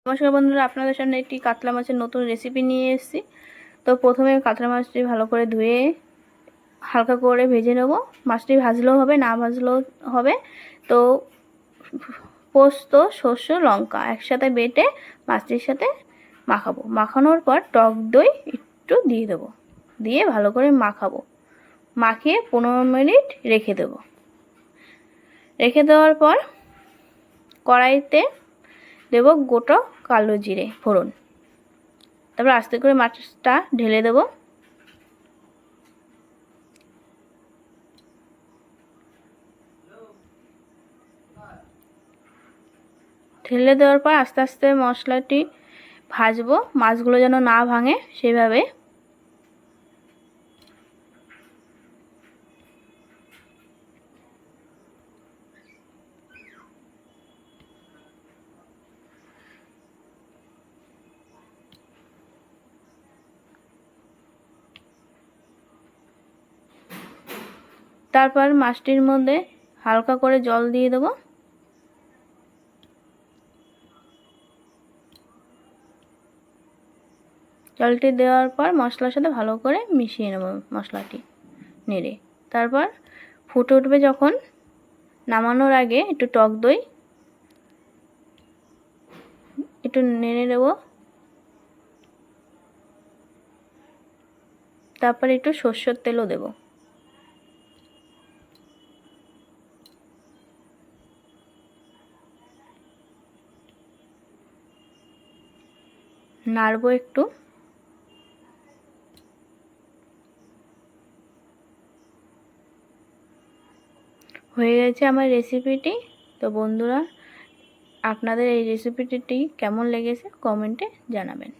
নমস্কার বন্ধুরা, আপনাদের সামনে একটি কাতলা মাছের নতুন রেসিপি নিয়ে এসেছি। তো প্রথমে কাতলা মাছটি ভালো করে ধুয়ে হালকা করে ভেজে নেব। মাছটি ভাজলেও হবে, না ভাজলেও হবে। তো পোস্ত, সর্ষে, লঙ্কা একসাথে বেটে মাছটির সাথে মাখাবো। মাখানোর পর টক দই একটু দিয়ে দেবো, দিয়ে ভালো করে মাখাবো। মাখিয়ে 15 মিনিট রেখে দেবো। রেখে দেওয়ার পর কড়াইতে দেব গোটা কালো জিরে ফোড়ন। তারপর আস্তে করে মাছটা ঢেলে দেব। ঢেলে দেওয়ার পর আস্তে আস্তে মশলাটি ভাজবো, মাছগুলো যেন না ভাঙে সেভাবে। তারপর মাছটির মধ্যে হালকা করে জল দিয়ে দেবো। জলটি দেওয়ার পর মশলার সাথে ভালো করে মিশিয়ে নেব মশলাটি নেড়ে। তারপর ফুটে উঠবে যখন, নামানোর আগে একটু টক দই একটু নেড়ে দেবো। তারপর একটু সরষের তেলও দেব। নাড়বো একটু। হয়ে গেছে আমার রেসিপিটি। তো বন্ধুরা, আপনাদের এই রেসিপিটি কেমন লেগেছে কমেন্টে জানাবেন।